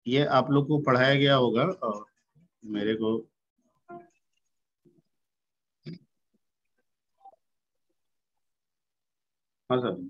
ये आप लोग को पढ़ाया गया होगा और मेरे को हाँ सर।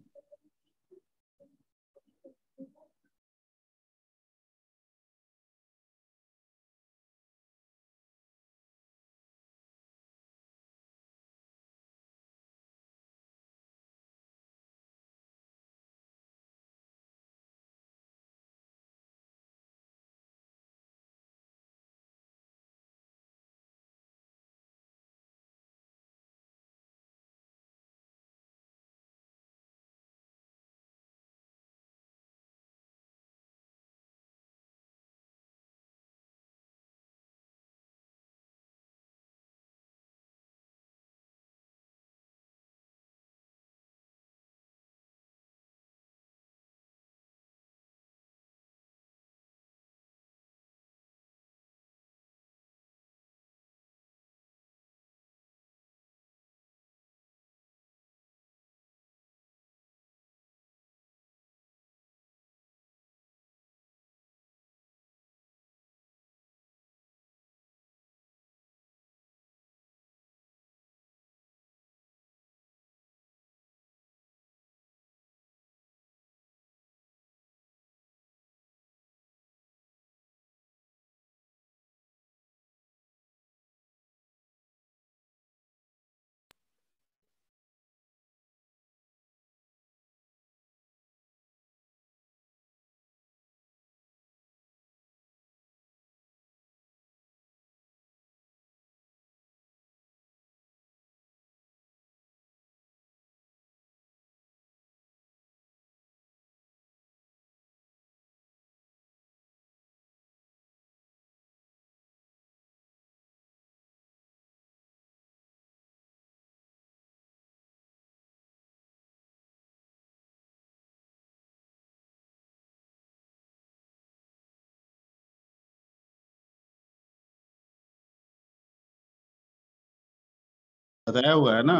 बताया हुआ है ना,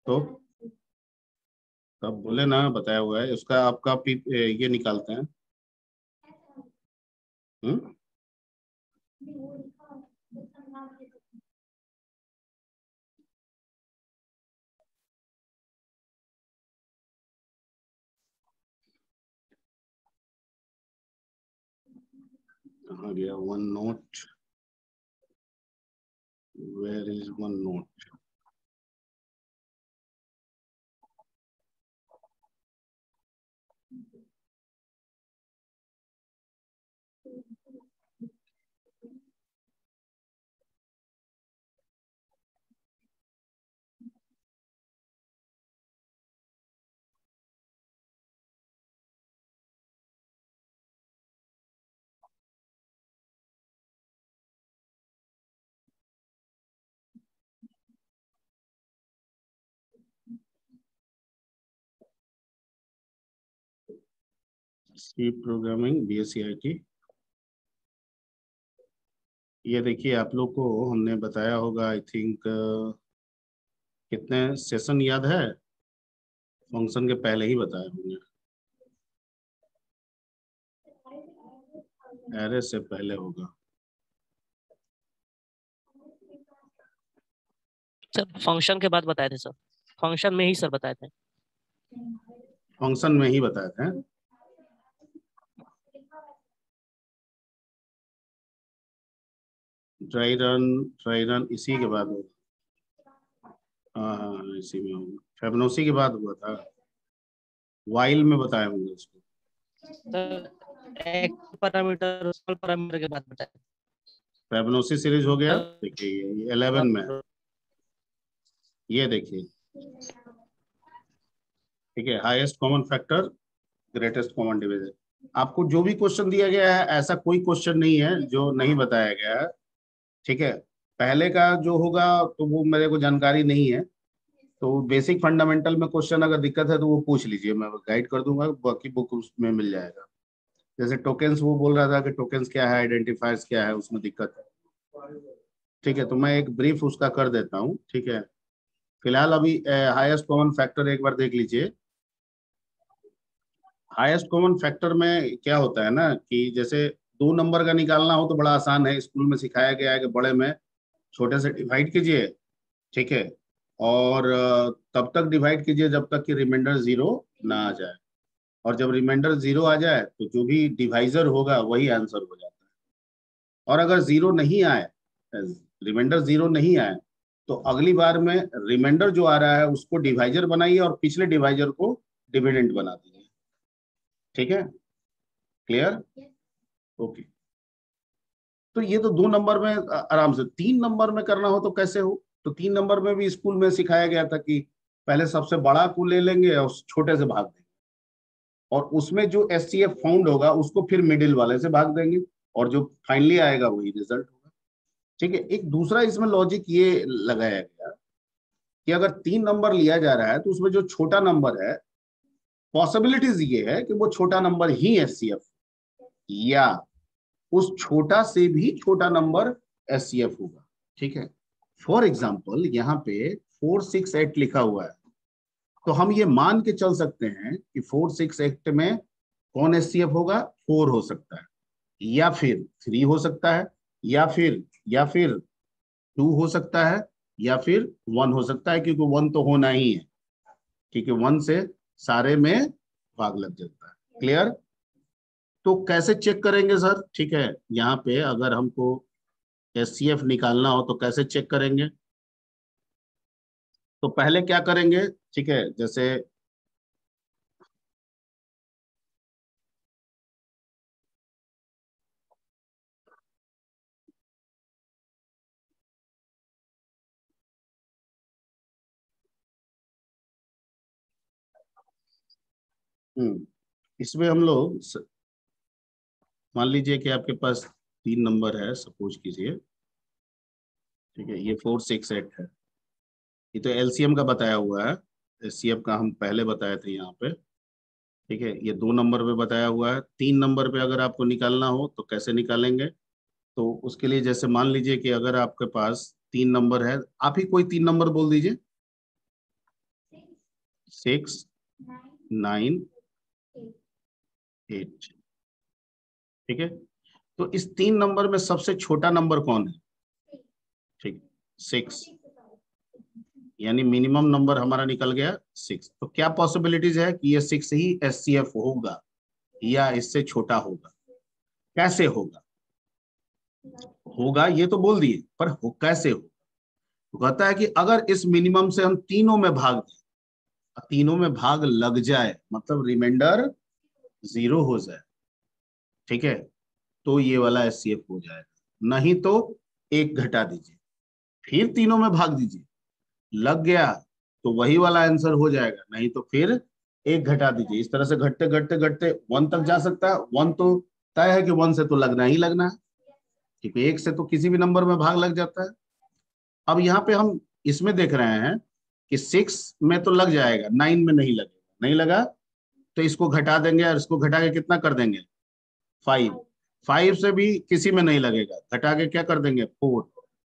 तो तब बोले ना बताया हुआ है उसका। आपका ये निकालते हैं। हम्म। कहाँ गया one note? Where is one note? C programming BSc IT. ये देखिए आप लोग को हमने बताया होगा आई थिंक, कितने सेशन याद है? फंक्शन के पहले ही बताए होंगे, एरे से पहले होगा। सर फंक्शन के बाद बताए थे सर, फंक्शन में ही सर बताए थे। फंक्शन में ही बताए थे। ट्राई रन इसी के बाद होगा। हाँ हाँ इसी में होगा, फेबनोसी के बाद हुआ था। वाइल में बताए होंगे उसको। सर एक पैरामीटर स्मॉल पैरामीटर के बाद बताए फेबनोसी सीरीज हो गया। थे। देखिए 11 में है, ये देखिए। ठीक है, highest common factor, greatest common division. आपको जो भी क्वेश्चन दिया गया है, ऐसा कोई क्वेश्चन नहीं है जो नहीं बताया गया है। ठीक है, पहले का जो होगा तो वो मेरे को जानकारी नहीं है, तो बेसिक फंडामेंटल में क्वेश्चन अगर दिक्कत है तो वो पूछ लीजिए, मैं गाइड कर दूंगा, बाकी बुक उसमें मिल जाएगा। जैसे टोकेन्स, वो बोल रहा था कि टोकेन्स क्या है, आइडेंटिफायर्स क्या है, उसमें दिक्कत है। ठीक है, तो मैं एक ब्रीफ उसका कर देता हूँ। ठीक है, फिलहाल अभी हाईएस्ट कॉमन फैक्टर एक बार देख लीजिए। हाईएस्ट कॉमन फैक्टर में क्या होता है ना कि जैसे 2 नंबर का निकालना हो तो बड़ा आसान है, स्कूल में सिखाया गया है कि बड़े में छोटे से डिवाइड कीजिए, ठीक है, और तब तक डिवाइड कीजिए जब तक कि रिमाइंडर 0 ना आ जाए, और जब रिमाइंडर 0 आ जाए तो जो भी डिवाइजर होगा वही आंसर हो जाता है। और अगर 0 नहीं आए, रिमाइंडर 0 नहीं आए, तो अगली बार में रिमाइंडर जो आ रहा है उसको डिवाइजर बनाइए और पिछले डिवाइजर को डिविडेंड बना दीजिए। ठीक है, क्लियर? ओके। तो ये तो 2 नंबर में आराम से। 3 नंबर में करना हो तो कैसे हो? तो 3 नंबर में भी स्कूल में सिखाया गया था कि पहले सबसे बड़ा को ले लेंगे और छोटे से भाग देंगे, और उसमें जो एचसीएफ फाउंड होगा उसको फिर मिडिल वाले से भाग देंगे, और जो फाइनली आएगा वही रिजल्ट होगा। ठीक है। एक दूसरा इसमें लॉजिक ये लगाया गया कि अगर 3 नंबर लिया जा रहा है तो उसमें जो छोटा नंबर है, पॉसिबिलिटीज ये है कि वो छोटा नंबर ही एचसीएफ, या उस छोटा से भी छोटा नंबर एचसीएफ होगा। ठीक है। फॉर एग्जाम्पल यहाँ पे 468 लिखा हुआ है, तो हम ये मान के चल सकते हैं कि 468 में कौन एचसीएफ होगा? 4 हो सकता है, या फिर 3 हो सकता है, या फिर 2 हो सकता है, या फिर 1 हो सकता है, क्योंकि 1 तो होना ही है, क्योंकि 1 से सारे में भाग लग जाता है। क्लियर? तो कैसे चेक करेंगे सर? ठीक है, यहाँ पे अगर हमको एचसीएफ निकालना हो तो कैसे चेक करेंगे? तो पहले क्या करेंगे? ठीक है, जैसे इसमें हम लोग मान लीजिए कि आपके पास 3 नंबर है, सपोज कीजिए। ठीक है, ये 468 है, ये तो एलसीएम का बताया हुआ है, एचसीएफ का हम पहले बताए थे यहाँ पे। ठीक है, ये 2 नंबर पे बताया हुआ है। 3 नंबर पे अगर आपको निकालना हो तो कैसे निकालेंगे? तो उसके लिए जैसे मान लीजिए कि अगर आपके पास 3 नंबर है, आप ही कोई 3 नंबर बोल दीजिए। 6, 9, 8। ठीक है, तो इस 3 नंबर में सबसे छोटा नंबर कौन है? ठीक, 6, यानी मिनिमम नंबर हमारा निकल गया 6। तो क्या पॉसिबिलिटीज है कि ये 6 ही एचसीएफ होगा या इससे छोटा होगा? कैसे होगा? होगा ये तो बोल दिए, पर हो कैसे हो? तो कहता है कि अगर इस मिनिमम से हम तीनों में भाग दें, तीनों में भाग लग जाए, मतलब रिमाइंडर 0 हो जाए, ठीक है, तो ये वाला एचसीएफ हो जाएगा। नहीं तो 1 घटा दीजिए, फिर तीनों में भाग दीजिए, लग गया तो वही वाला आंसर हो जाएगा, नहीं तो फिर 1 घटा दीजिए। इस तरह से घटते घटते घटते 1 तक जा सकता है। 1 तो तय है कि 1 से तो लगना ही लगना है, क्योंकि 1 से तो किसी भी नंबर में भाग लग जाता है। अब यहाँ पे हम इसमें देख रहे हैं कि 6 में तो लग जाएगा, 9 में नहीं लगेगा। नहीं लगा तो इसको घटा देंगे, और इसको घटा के कितना कर देंगे? 5। 5 से भी किसी में नहीं लगेगा, घटा के क्या कर देंगे? 4।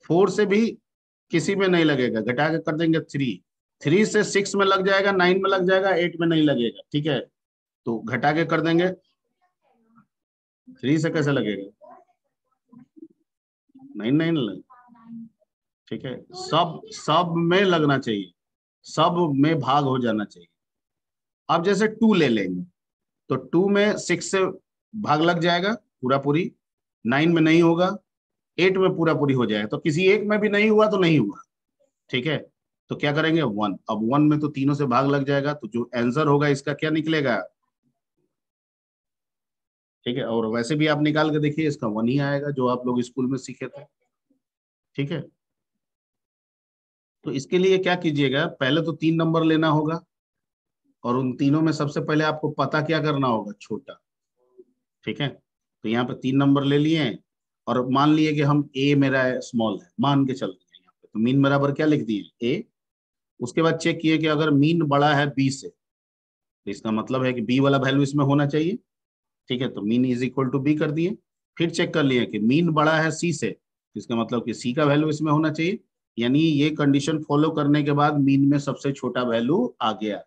4 से भी किसी में नहीं लगेगा, घटा के कर देंगे 3। 3 से 6 में लग जाएगा, 9 में लग जाएगा, 8 में नहीं लगेगा। ठीक है, तो घटा के कर देंगे। 3 से कैसे लगेगा? नहीं नहीं लगे। ठीक है, सब सब में लगना चाहिए, सब में भाग हो जाना चाहिए। अब जैसे 2 ले लेंगे, तो 2 में 6 से भाग लग जाएगा पूरा पूरी, 9 में नहीं होगा, 8 में पूरा पूरी हो जाएगा, तो किसी एक में भी नहीं हुआ तो नहीं हुआ। ठीक है, तो क्या करेंगे? 1। अब 1 में तो तीनों से भाग लग जाएगा, तो जो आंसर होगा इसका क्या निकलेगा? ठीक है, और वैसे भी आप निकाल के देखिए, इसका 1 ही आएगा जो आप लोग स्कूल में सीखे थे। ठीक है, तो इसके लिए क्या कीजिएगा, पहले तो 3 नंबर लेना होगा, और उन तीनों में सबसे पहले आपको पता क्या करना होगा? छोटा। ठीक है, तो यहाँ पे 3 नंबर ले लिए, और मान लिए कि हम ए मेरा स्मॉल है, मान के चल रहे हैं यहाँ पे, तो मीन बराबर क्या लिख दिए? ए। उसके बाद चेक किए कि अगर मीन बड़ा है बी से, तो इसका मतलब है कि बी वाला वैल्यू इसमें होना चाहिए। ठीक है, तो mean is equal to B कर दिए। फिर चेक कर लिए कि मीन बड़ा है सी से, तो इसका मतलब कि सी का वैल्यू इसमें होना चाहिए। यानी ये कंडीशन फॉलो करने के बाद मीन में सबसे छोटा वैल्यू आ गया।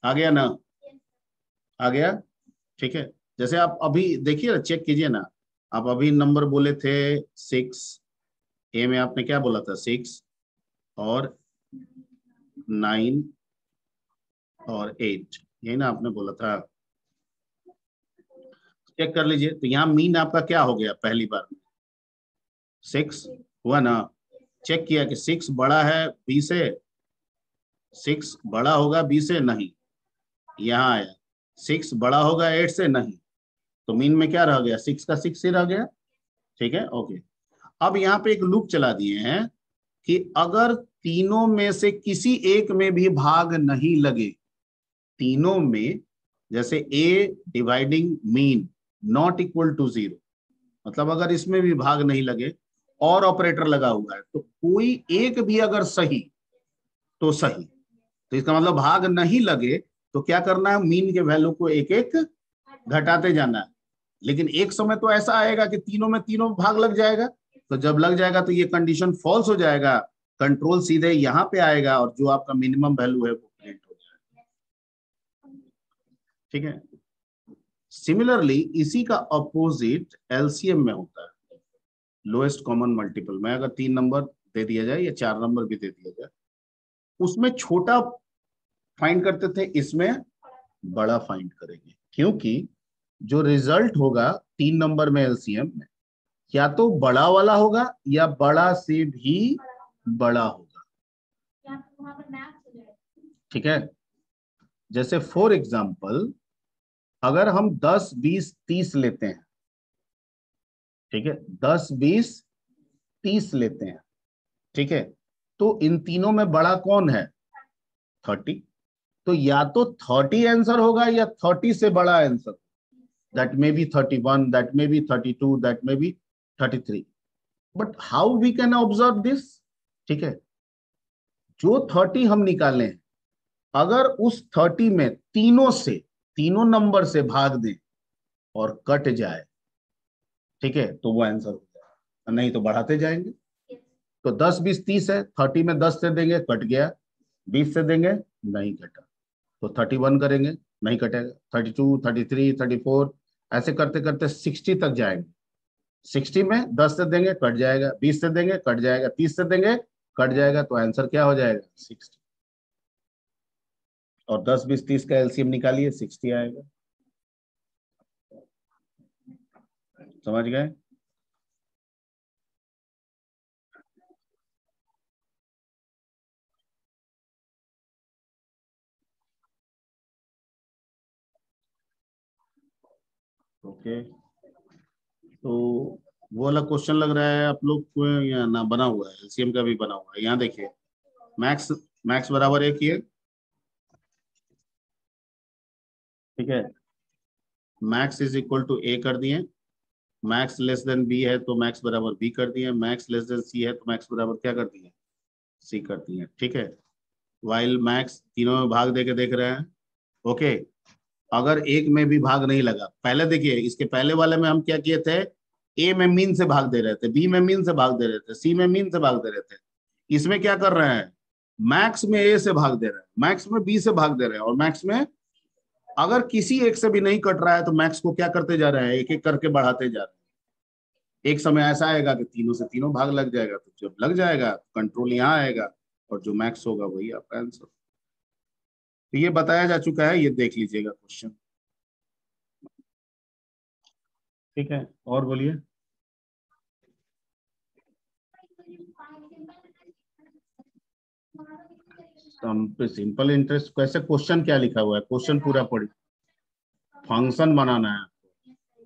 आ गया ना? आ गया। ठीक है, जैसे आप अभी देखिए ना, चेक कीजिए ना, आप अभी नंबर बोले थे 6, ए में आपने क्या बोला था, 6 और 9 और 8, यही ना आपने बोला था। चेक कर लीजिए, तो यहाँ मीन आपका क्या हो गया पहली बार में, 6 हुआ ना। चेक किया कि 6 बड़ा है बी से, 6 बड़ा होगा बी से, नहीं, यहाँ आया 6 बड़ा होगा 8 से, नहीं, तो मीन में क्या रह गया, 6 का 6 ही रह गया। ठीक है, ओके। अब यहाँ पे एक लूप चला दिए हैं कि अगर तीनों में से किसी एक में भी भाग नहीं लगे, तीनों में, जैसे A dividing mean not equal to 0, मतलब अगर इसमें भी भाग नहीं लगे और ऑपरेटर लगा हुआ है, तो कोई एक भी अगर सही तो सही, तो इसका मतलब भाग नहीं लगे तो क्या करना है, मीन के वैल्यू को एक एक घटाते जाना है। लेकिन एक समय तो ऐसा आएगा कि तीनों में तीनों भाग लग जाएगा, तो जब लग जाएगा तो ये कंडीशन फॉल्स हो जाएगा, कंट्रोल सीधे यहाँ पे आएगा और जो आपका मिनिमम वैल्यू है वो प्रिंट हो जाएगा। ठीक है, सिमिलरली इसी का अपोजिट एलसीएम में होता है, लोएस्ट कॉमन मल्टीपल में। अगर 3 नंबर दे दिया जाए या 4 नंबर भी दे दिया जाए, उसमें छोटा फाइंड करते थे, इसमें बड़ा फाइंड करेंगे, क्योंकि जो रिजल्ट होगा 3 नंबर में एलसीएम में, या तो बड़ा वाला होगा या बड़ा से भी बड़ा होगा। ठीक है, जैसे फॉर एग्जाम्पल अगर हम 10 20 30 लेते हैं, ठीक है, 10 20 30 लेते हैं, ठीक है, तो इन तीनों में बड़ा कौन है, 30, तो या तो 30 आंसर होगा या 30 से बड़ा answer, that may be 31, that may be 32, that may be 33, but how we can observe this. ठीक है, जो 30 हम निकाले हैं, अगर उस 30 में तीनों से, तीनों नंबर से भाग दें और कट जाए, ठीक है, तो वो आंसर हो जाए, नहीं तो बढ़ाते जाएंगे। तो 10 20 30 है, 30 में 10 से देंगे कट गया, 20 से देंगे नहीं कटा, तो 31 करेंगे नहीं कटेगा, 32 33 34, ऐसे करते करते 60 तक जाएंगे। 60 में 10 से देंगे कट जाएगा, 20 से देंगे कट जाएगा, 30 से देंगे कट जाएगा, तो आंसर क्या हो जाएगा, 60। और 10 20 30 का एलसीएम निकालिए, 60 आएगा। समझ गए। ओके, तो वो वाला क्वेश्चन लग रहा है आप लोग को, या ना बना हुआ है, एलसीएम का भी बना हुआ है, यहाँ देखिए, मैक्स मैक्स बराबर एक ही है। ठीक है, मैक्स इज इक्वल टू ए कर दिए, मैक्स लेस देन बी है तो मैक्स बराबर बी कर दिए, मैक्स लेस देन सी है तो मैक्स बराबर क्या कर दिए, सी कर दिए। ठीक है, वाइल मैक्स तीनों में भाग दे के देख रहे हैं। ओके, अगर एक में भी भाग नहीं लगा, पहले देखिए इसके पहले वाले में हम क्या किए थे, ए में मीन से भाग दे रहे थे, बी में मीन से भाग दे रहे थे, सी में मीन से भाग दे रहे थे। इसमें क्या कर रहे हैं, मैक्स में ए से भाग दे रहे हैं, मैक्स में बी से भाग दे रहे हैं, और मैक्स में अगर किसी एक से भी नहीं कट रहा है तो मैक्स को क्या करते जा रहे हैं, एक एक करके बढ़ाते जा रहे हैं। एक समय ऐसा आएगा कि तीनों से तीनों भाग लग जाएगा, तो जब लग जाएगा कंट्रोल यहाँ आएगा और जो मैक्स होगा वही आपका आंसर। तो ये बताया जा चुका है, ये देख लीजिएगा क्वेश्चन। ठीक है, और बोलिए। सिंपल इंटरेस्ट कैसे, क्वेश्चन क्या लिखा हुआ है, क्वेश्चन पूरा पढ़िए। फंक्शन बनाना है आपको,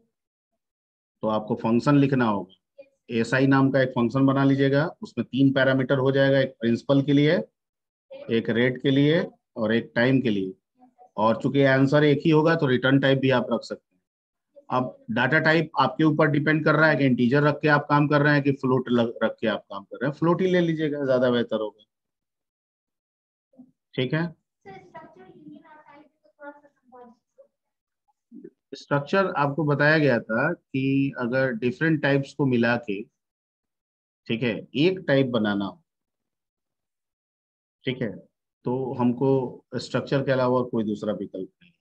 तो आपको फंक्शन लिखना होगा, एसआई नाम का एक फंक्शन बना लीजिएगा, उसमें 3 पैरामीटर हो जाएगा, एक प्रिंसिपल के लिए, एक रेट के लिए और एक टाइम के लिए। और चूंकि आंसर एक ही होगा तो रिटर्न टाइप भी आप रख सकते हैं। अब डाटा टाइप आपके ऊपर डिपेंड कर रहा है कि इंटीजर रख के आप काम कर रहे हैं कि फ्लोट रख के आप काम कर रहे हैं, फ्लोट ही ले लीजिएगा, ज्यादा बेहतर होगा। ठीक है, स्ट्रक्चर आपको बताया गया था कि अगर डिफरेंट टाइप्स को मिला के, ठीक है, एक टाइप बनाना हो, ठीक है, तो हमको स्ट्रक्चर के अलावा कोई दूसरा विकल्प नहीं है।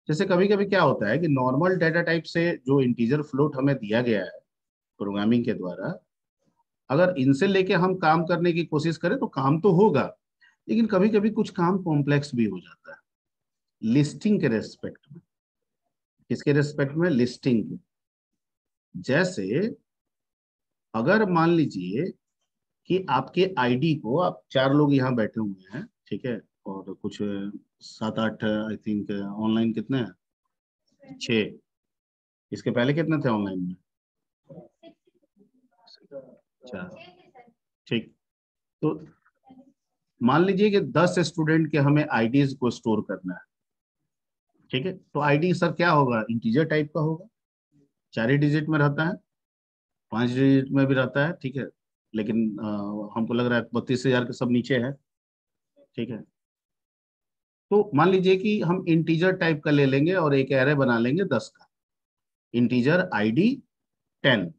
जैसे कभी कभी क्या होता है कि नॉर्मल डेटा टाइप से जो इंटीजर फ्लोट हमें दिया गया है प्रोग्रामिंग के द्वारा, अगर इनसे लेके हम काम करने की कोशिश करें तो काम तो होगा, लेकिन कभी कभी कुछ काम कॉम्प्लेक्स भी हो जाता है लिस्टिंग के रेस्पेक्ट में। किसके रेस्पेक्ट में? लिस्टिंग के। जैसे अगर मान लीजिए कि आपके आईडी को, आप 4 लोग यहाँ बैठे हुए हैं, ठीक है, और कुछ 7-8 आई थिंक ऑनलाइन कितने हैं, 6। इसके पहले कितने थे ऑनलाइन में? 4। ठीक। तो मान लीजिए कि 10 स्टूडेंट के हमें आईडीज को स्टोर करना है, ठीक है। तो आईडी सर क्या होगा? इंटीजर टाइप का होगा, 4 ही डिजिट में रहता है, 5 डिजिट में भी रहता है, ठीक है। लेकिन हमको लग रहा है 32,000 के सब नीचे है, ठीक है। तो मान लीजिए कि हम इंटीजर टाइप का ले लेंगे और एक एरे बना लेंगे 10 का, इंटीजर आईडी 10,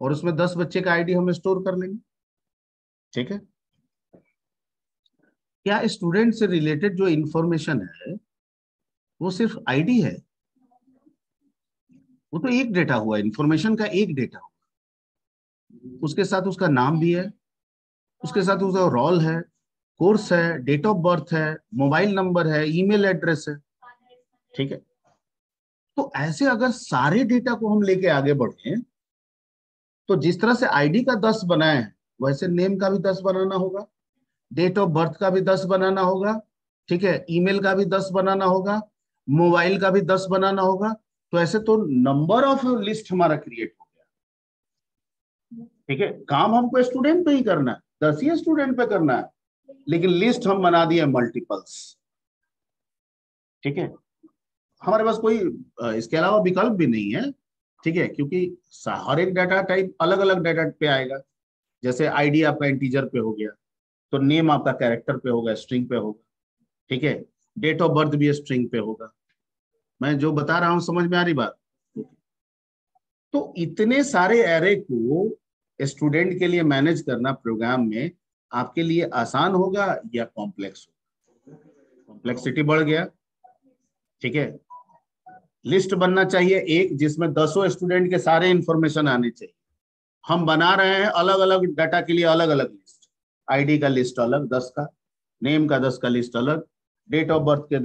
और उसमें 10 बच्चे का आईडी हम स्टोर कर लेंगे, ठीक है। क्या स्टूडेंट से रिलेटेड जो इंफॉर्मेशन है वो सिर्फ आईडी है? वो तो एक डेटा हुआ, इंफॉर्मेशन का एक डेटा हुआ, उसके साथ उसका नाम भी है, उसके साथ उसका रोल है, कोर्स है, डेट ऑफ बर्थ है, मोबाइल नंबर है, ईमेल एड्रेस है, ठीक है। तो ऐसे अगर सारे डेटा को हम लेके आगे बढ़े तो जिस तरह से आईडी का 10 बनाए हैं वैसे नेम का भी 10 बनाना होगा, डेट ऑफ बर्थ का भी 10 बनाना होगा, ठीक है, ईमेल का भी 10 बनाना होगा, मोबाइल का भी 10 बनाना होगा। तो ऐसे तो नंबर ऑफ लिस्ट हमारा क्रिएट हो गया, ठीक है। काम हमको स्टूडेंट पे ही करना है, 10 ही स्टूडेंट पे करना है, लेकिन लिस्ट हम बना दिए मल्टीपल्स, ठीक है। हमारे पास कोई इसके अलावा विकल्प भी नहीं है, ठीक है, क्योंकि हर एक डाटा टाइप अलग अलग डाटा पे आएगा। जैसे आईडी आपका इंटीजर पे हो गया, तो नेम आपका कैरेक्टर पे होगा, स्ट्रिंग पे होगा, ठीक है। डेट ऑफ बर्थ भी स्ट्रिंग पे होगा। मैं जो बता रहा हूं समझ में आ रही बात? तो इतने सारे एरे को स्टूडेंट के लिए मैनेज करना प्रोग्राम में आपके लिए आसान होगा या कॉम्प्लेक्स होगा? कॉम्प्लेक्सिटी बढ़ गया, ठीक है। लिस्ट बनना चाहिए एक जिसमें 10 स्टूडेंट के सारे इंफॉर्मेशन आने चाहिए। हम बना रहे हैं अलग अलग डाटा के लिए अलग अलग लिस्ट, आईडी का लिस्ट अलग 10 का, नेम का 10 का लिस्ट अलग, डेट ऑफ बर्थ के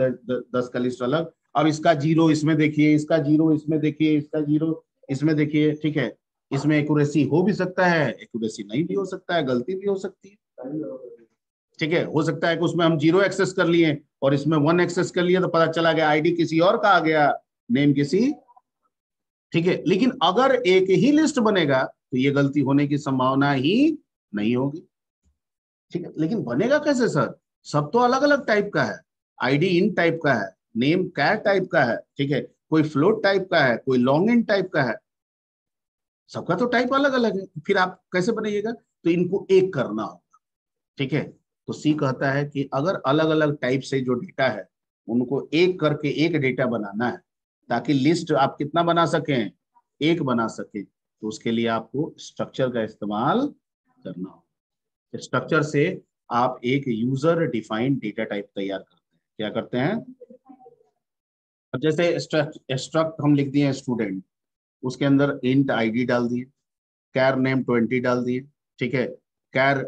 10 का लिस्ट अलग। अब इसका 0 इसमें देखिए, इसका 0 इसमें देखिए, इसका 0 इसमें देखिए, ठीक है। इसमें एक्यूरेसी हो भी सकता है, एक्यूरेसी नहीं भी हो सकता है, गलती भी हो सकती है, ठीक है। हो सकता है कि उसमें हम 0 एक्सेस कर लिए और इसमें 1 एक्सेस कर लिए, तो पता चला गया आईडी किसी और का आ गया, नेम किसी, ठीक है। लेकिन अगर एक ही लिस्ट बनेगा तो ये गलती होने की संभावना ही नहीं होगी, ठीक है। लेकिन बनेगा कैसे सर? सब तो अलग अलग टाइप का है, आईडी इन टाइप का है, नेम कैर टाइप का है, ठीक है, कोई फ्लोट टाइप का है, कोई लॉन्ग इन टाइप का है, सबका तो टाइप अलग अलग है। फिर आप कैसे बनाइएगा? तो इनको एक करना होगा, ठीक है। तो सी कहता है कि अगर अलग अलग टाइप से जो डेटा है उनको एक करके एक डेटा बनाना है, ताकि लिस्ट आप कितना बना सकें, एक बना सके, तो उसके लिए आपको स्ट्रक्चर का इस्तेमाल करना होगा। स्ट्रक्चर से आप एक यूजर डिफाइंड डेटा टाइप तैयार करते हैं। क्या करते हैं? अब जैसे स्ट्रक्ट हम लिख दिए स्टूडेंट, उसके अंदर इंट आईडी डाल दिए, कैर नेम 20 डाल दिए, ठीक है, कैर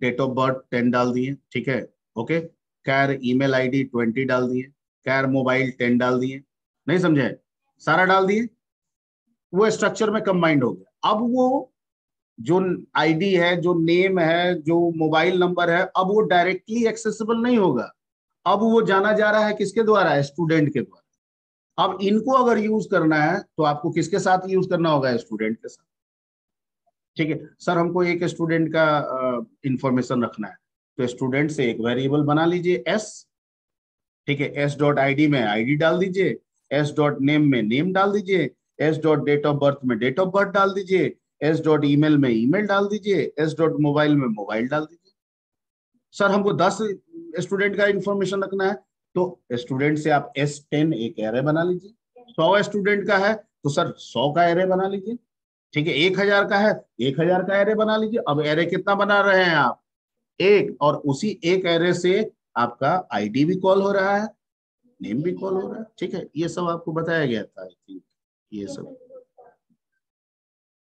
डेट ऑफ बर्थ 10 डाल दिए, ठीक है, ओके, कैर ईमेल आईडी 20 डाल दिए, कैर मोबाइल 10 डाल दिए, नहीं समझे? सारा डाल दिए, वो स्ट्रक्चर में कंबाइंड हो गया। अब वो जो आईडी है, जो नेम है, जो मोबाइल नंबर है, अब वो डायरेक्टली एक्सेसिबल नहीं होगा, अब वो जाना जा रहा है किसके द्वारा? स्टूडेंट के द्वारा। अब इनको अगर यूज करना है तो आपको किसके साथ यूज करना होगा? स्टूडेंट के साथ, ठीक है। सर हमको एक स्टूडेंट का इंफॉर्मेशन रखना है, तो स्टूडेंट से एक वेरिएबल बना लीजिए एस, ठीक है, एस डॉट आईडी में आईडी डाल दीजिए, एस डॉट नेम में नेम डाल दीजिए, S dot date of birth में डेट ऑफ बर्थ डाल दीजिए, एस डॉट ईमेल में ईमेल डाल दीजिए, एस डॉट मोबाइल में मोबाइल डाल दीजिए। सर हमको 10 स्टूडेंट का इंफॉर्मेशन रखना है, तो स्टूडेंट से आप S10 एक एरे बना लीजिए। 100 स्टूडेंट का है तो सर 100 का एरे बना लीजिए, ठीक है। 1000 का है, 1000 का एरे बना लीजिए। अब एरे कितना बना रहे हैं आप? एक, और उसी एक एरे से आपका आईडी भी कॉल हो रहा है, नेम भी कॉल हो रहा है। ठीक है, ये सब आपको बताया गया था आई थिंक, ये सब,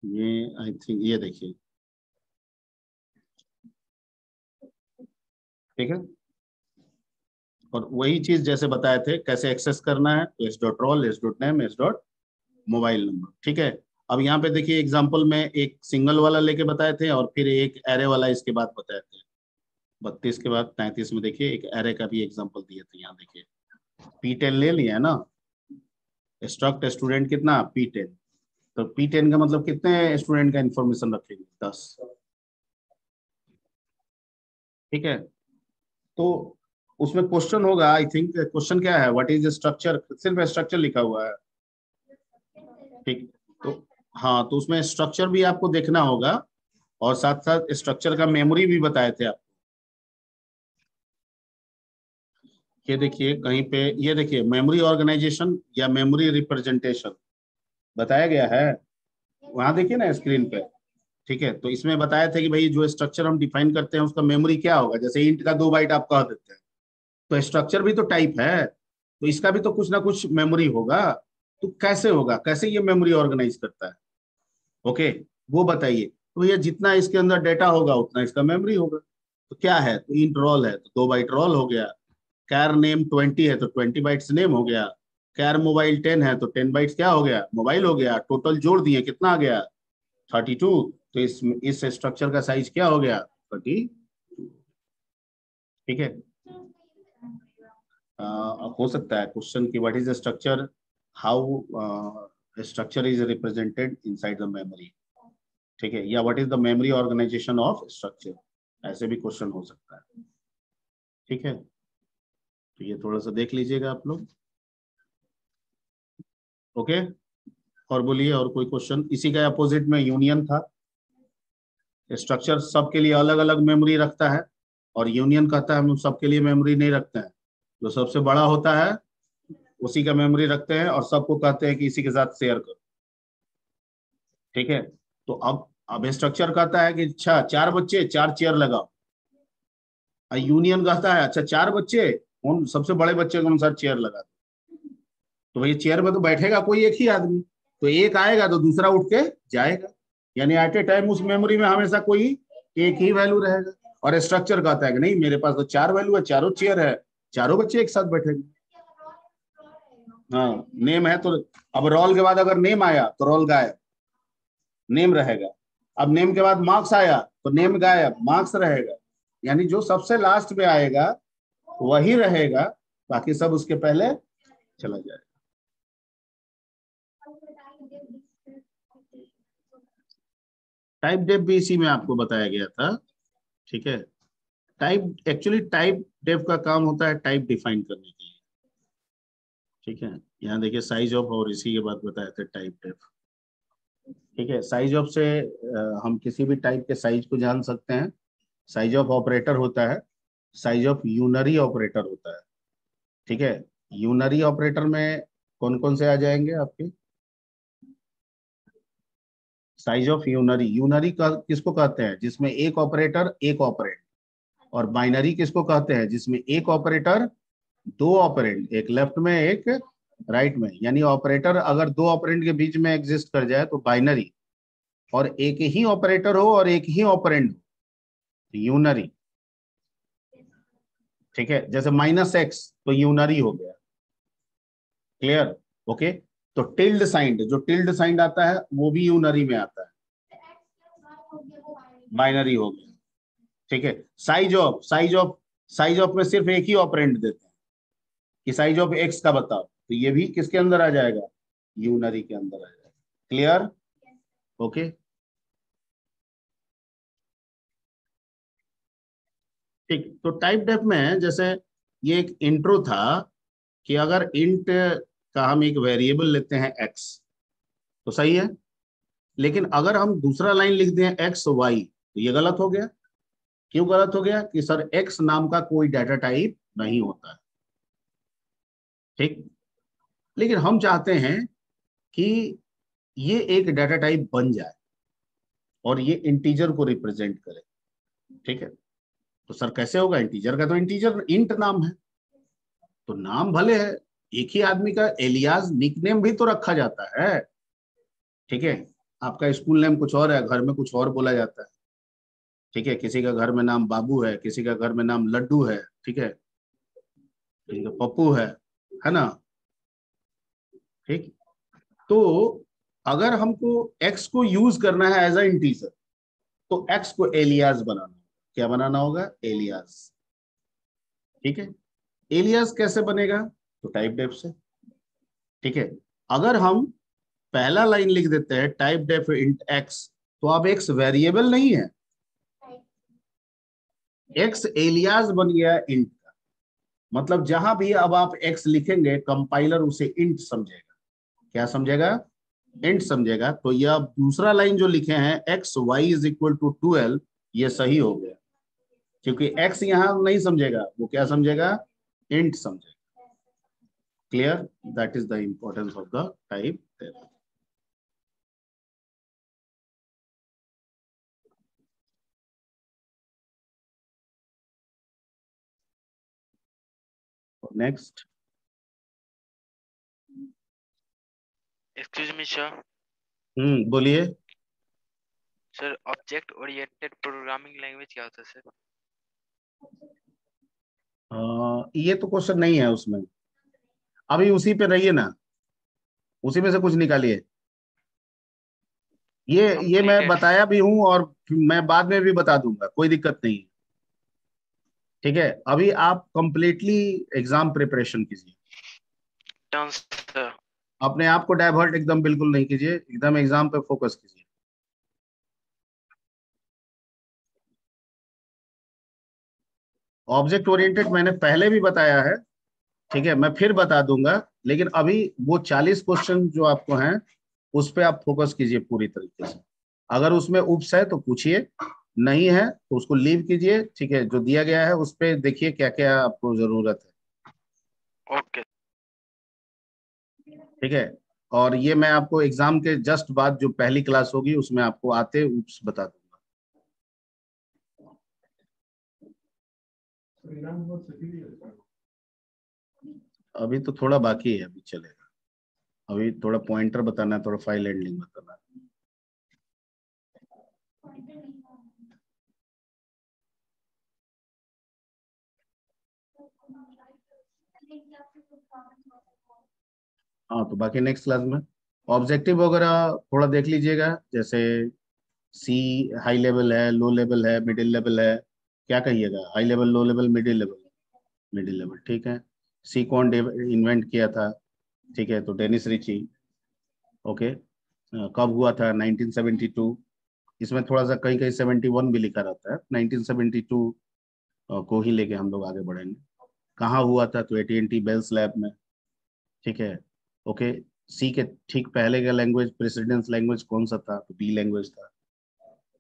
ये आई थिंक, ये देखिए, ठीक है। और वही चीज जैसे बताए थे कैसे एक्सेस करना है, तो S dot roll, S dot name, S dot mobile number. ठीक है, अब यहाँ पे देखिए एग्जांपल में एक सिंगल वाला लेके बताए थे और फिर एक एरे वाला इसके बाद बताए थे। 32 के बाद 33 में देखिए एक एरे का भी एग्जांपल दिए थे। यहाँ देखिए P10 ले लिया है ना, स्ट्रक्ट स्टूडेंट कितना P10, तो P10 का मतलब कितने स्टूडेंट का इंफॉर्मेशन रखेंगे, 10। ठीक है, तो उसमें क्वेश्चन होगा, आई थिंक क्वेश्चन क्या है, व्हाट इज स्ट्रक्चर, सिर्फ स्ट्रक्चर लिखा हुआ है। ठीक, तो हाँ, तो उसमें स्ट्रक्चर भी आपको देखना होगा और साथ साथ स्ट्रक्चर का मेमोरी भी बताए थे आप। ये देखिए कहीं पे, ये देखिए मेमोरी ऑर्गेनाइजेशन या मेमोरी रिप्रेजेंटेशन बताया गया है, वहां देखिए ना स्क्रीन पे। ठीक है, तो इसमें बताया था कि भाई जो स्ट्रक्चर हम डिफाइन करते हैं उसका मेमोरी क्या होगा, जैसे इंट का 2 बाइट आप कह देते हैं, तो स्ट्रक्चर भी तो टाइप है, तो इसका भी तो कुछ ना कुछ मेमोरी होगा। तो कैसे होगा, कैसे ये मेमोरी ऑर्गेनाइज करता है, ओके, वो बताइए। तो ये जितना इसके अंदर डेटा होगा उतना इसका मेमोरी होगा। तो क्या है, तो इंट रोल है तो 2 बाइट रोल हो गया, कैर नेम 20 है तो 20 बाइट्स नेम हो गया, कैर मोबाइल 10 है तो 10 बाइट्स क्या हो गया, मोबाइल हो गया। टोटल जोड़ दिए कितना आ गया, 32। तो इस स्ट्रक्चर का साइज क्या हो गया, 30। ठीक है, अब हो सकता है क्वेश्चन की what is the structure, how structure is represented inside the memory. ठीक है, या what is the memory organisation of structure, ऐसे भी क्वेश्चन हो सकता है। ठीक है, तो ये थोड़ा सा देख लीजिएगा आप लोग। ओके, और बोलिए, और कोई क्वेश्चन। इसी का अपोजिट में यूनियन था, स्ट्रक्चर सबके लिए अलग अलग मेमोरी रखता है और यूनियन कहता है हम सबके लिए मेमोरी नहीं रखते हैं, जो सबसे बड़ा होता है उसी का मेमोरी रखते हैं और सबको कहते हैं कि इसी के साथ शेयर करो। ठीक है, तो अब स्ट्रक्चर कहता है कि अच्छा 4 बच्चे 4 चेयर लगाओ, और यूनियन कहता है अच्छा 4 बच्चे, उन सबसे बड़े बच्चे के अनुसार चेयर लगा दो। तो भाई चेयर में तो बैठेगा कोई एक ही आदमी, तो एक आएगा तो दूसरा उठ के जाएगा, यानी एट ए टाइम उस मेमोरी में हमेशा कोई एक ही वैल्यू रहेगा। और स्ट्रक्चर कहता है कि नहीं, मेरे पास तो 4 वैल्यू है, चारों चेयर है, चारों बच्चे एक साथ बैठेंगे। हाँ, नेम है तो, अब रोल के बाद अगर नेम आया तो रोल गायब, नेम रहेगा। अब नेम के बाद मार्क्स आया तो नेम गायब, मार्क्स रहेगा। यानी जो सबसे लास्ट में आएगा वही रहेगा, बाकी सब उसके पहले चला जाएगा। टाइप डेफ भी इसी में आपको बताया गया था। ठीक है, टाइप एक्चुअली टाइप डेफ का काम होता है टाइप डिफाइन करने के लिए। ठीक है, यहाँ देखिए साइज ऑफ, और इसी के बाद बताया था टाइप डेफ। ठीक है, साइज ऑफ से हम किसी भी टाइप के साइज को जान सकते हैं। साइज ऑफ ऑपरेटर होता है, साइज ऑफ यूनरी ऑपरेटर होता है। ठीक है, यूनरी ऑपरेटर में कौन कौन से आ जाएंगे आपके, साइज ऑफ यूनरी, यूनरी का किसको कहते हैं, जिसमें एक ऑपरेटर एक ऑपरेंड। और बाइनरी किसको कहते हैं, जिसमें एक ऑपरेटर 2 ऑपरेंड, एक लेफ्ट में एक राइट में। यानी ऑपरेटर अगर 2 ऑपरेंड के बीच में एग्जिस्ट कर जाए तो बाइनरी, और एक ही ऑपरेटर हो और एक ही ऑपरेंड हो यूनरी। ठीक है, जैसे -x तो यूनरी हो गया, क्लियर, ओके। तो टिल्ड साइंड, जो टिल्ड साइंड आता है वो भी यूनरी में आता है, बाइनरी हो गया। ठीक है, साइज ऑफ में सिर्फ एक ही ऑपरेंड देते हैं कि साइज ऑफ x का बताओ, तो ये भी किसके अंदर आ जाएगा, यूनरी के अंदर आ जाएगा, क्लियर, ओके। ठीक, तो टाइप डेफ में जैसे ये एक इंट्रो था कि अगर इंट का हम एक वेरिएबल लेते हैं x, तो सही है, लेकिन अगर हम दूसरा लाइन लिख दें एक्स वाई तो ये गलत हो गया। क्यों गलत हो गया, कि सर एक्स नाम का कोई डाटा टाइप नहीं होता है। ठीक, लेकिन हम चाहते हैं कि ये एक डाटा टाइप बन जाए और ये इंटीजर को रिप्रेजेंट करे। ठीक है, तो सर कैसे होगा, इंटीजर का तो इंटीजर इंट नाम है, तो नाम भले है, एक ही आदमी का एलियास निकनेम भी तो रखा जाता है। ठीक है, आपका स्कूल नेम कुछ और है, घर में कुछ और बोला जाता है। ठीक है, किसी का घर में नाम बाबू है, किसी का घर में नाम लड्डू है, ठीक है, किसी का पप्पू है ना। ठीक, तो अगर हमको एक्स को यूज करना है एज अ इंटीजर, तो एक्स को एलियास बनाना होगा। क्या बनाना होगा? एलियास। ठीक है, एलियास कैसे बनेगा? तो टाइप डेफ से। ठीक है, अगर हम पहला लाइन लिख देते हैं टाइप डेफ इंट एक्स, तो अब एक्स वेरिएबल नहीं है, एक्स एलियास बन गया इंट का। मतलब जहां भी अब आप एक्स लिखेंगे, कंपाइलर उसे इंट समझेगा। क्या समझेगा? इंट समझेगा। तो यह दूसरा लाइन जो लिखे हैं X Y is equal to 12, ये सही हो गया, क्योंकि एक्स यहां नहीं समझेगा, वो क्या समझेगा? इंट समझेगा। Clear? That is the importance of the typedef. Next. Excuse me sir. बोलिए। Sir object oriented programming language क्या होता है सर? ये तो क्वेश्चन नहीं है उसमें, अभी उसी पे रहिए ना, उसी में से कुछ निकालिए। ये मैं कॉम्प्लिकेटेड। बताया भी हूं और मैं बाद में भी बता दूंगा, कोई दिक्कत नहीं। ठीक है, अभी आप कंप्लीटली एग्जाम प्रिपरेशन कीजिए, डन सर। अपने आप को डाइवर्ट एकदम बिल्कुल नहीं कीजिए, एकदम एग्जाम पे फोकस कीजिए। ऑब्जेक्ट ओरिएंटेड मैंने पहले भी बताया है, ठीक है, मैं फिर बता दूंगा, लेकिन अभी वो 40 क्वेश्चन जो आपको हैं उस पे आप फोकस कीजिए पूरी तरीके से। अगर उसमें उप्स है तो पूछिए, नहीं है तो उसको लीव कीजिए। ठीक है, जो दिया गया है उस पे देखिए क्या क्या आपको जरूरत है। ओके। ठीक है, और ये मैं आपको एग्जाम के जस्ट बाद जो पहली क्लास होगी उसमें आपको आते उप्स बता दूंगा। अभी तो थोड़ा बाकी है, अभी चलेगा। अभी थोड़ा पॉइंटर बताना है, थोड़ा फाइल हैंडलिंग बताना है। हाँ, तो बाकी नेक्स्ट क्लास में ऑब्जेक्टिव वगैरह थोड़ा देख लीजिएगा, जैसे सी हाई लेवल है, लो लेवल है, मिडिल लेवल है। क्या कहिएगा? High level, low level, middle level? Middle level, ठीक है। सी कौन इन्वेंट किया था? ठीक है, तो डेनिस रिची। ओके, कब हुआ था? 1972। इसमें थोड़ा सा कहीं कहीं 71 भी लिखा रहता है, 1972 को ही लेके हम लोग आगे बढ़ेंगे। कहाँ हुआ था? तो AT&T बेल्स लैब में। ठीक है, ओके। सी के ठीक पहले का लैंग्वेज, प्रेसिडेंस लैंग्वेज कौन सा था? तो बी लैंग्वेज था।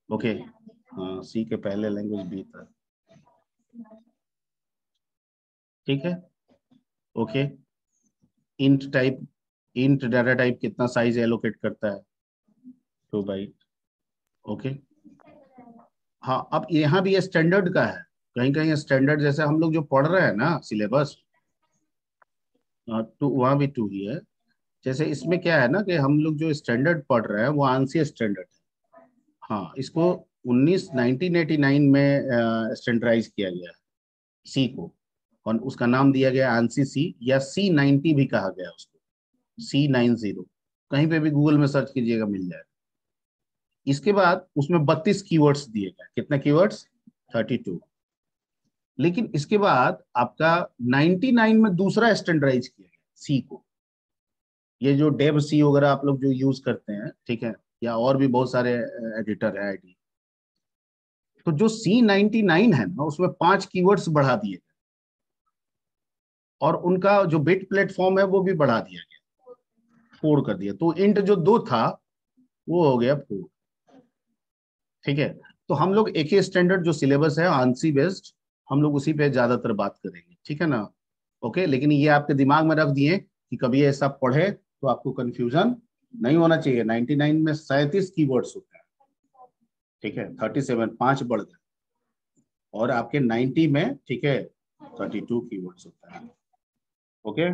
ओके, हाँ, सी के पहले लैंग्वेज बी था। ठीक है, okay. Int type, int data type कितना साइज एलोकेट करता है? 2 बाइट। ओके, हाँ, अब यहाँ भी स्टैंडर्ड का है, कहीं कहीं स्टैंडर्ड, जैसे हम लोग जो पढ़ रहे हैं ना सिलेबस, टू वहाँ भी 2 ही है। जैसे इसमें क्या है ना कि हम लोग जो स्टैंडर्ड पढ़ रहे हैं वो आंसी स्टैंडर्ड है। हाँ, इसको 1989 में स्टैंडर्डाइज किया गया है सी को, और उसका नाम दिया गया आंसी सी, या C90 भी कहा गया उसको, C90। कहीं पे भी गूगल में सर्च कीजिएगा, मिल जाएगा। इसके बाद उसमें 32 कीवर्ड्स दिए गए। कितने कीवर्ड्स? 32। लेकिन इसके बाद आपका 99 में दूसरा स्टैंडर्डाइज किया गया सी को। ये जो डेव सी वगैरह आप लोग जो यूज करते हैं, ठीक है, या और भी बहुत सारे एडिटर है आईडी, तो जो C99 है ना उसमें 5 कीवर्ड्स बढ़ा दिए गए, और उनका जो बिट प्लेटफॉर्म है वो भी बढ़ा दिया गया, 4 कर दिया। तो इंट जो 2 था वो हो गया 4। ठीक है, तो हम लोग एक ही स्टैंडर्ड जो सिलेबस है आंसी बेस्ड, हम लोग उसी पे ज्यादातर बात करेंगे। ठीक है ना? ओके, लेकिन ये आपके दिमाग में रख दिए कि कभी ऐसा पढ़े तो आपको कंफ्यूजन नहीं होना चाहिए। 99 में 37 कीवर्ड्स होते हैं, ठीक है, 37 5 बढ़ गए, और आपके 90 में, ठीक है, 32 कीवर्ड्स होता है। ओके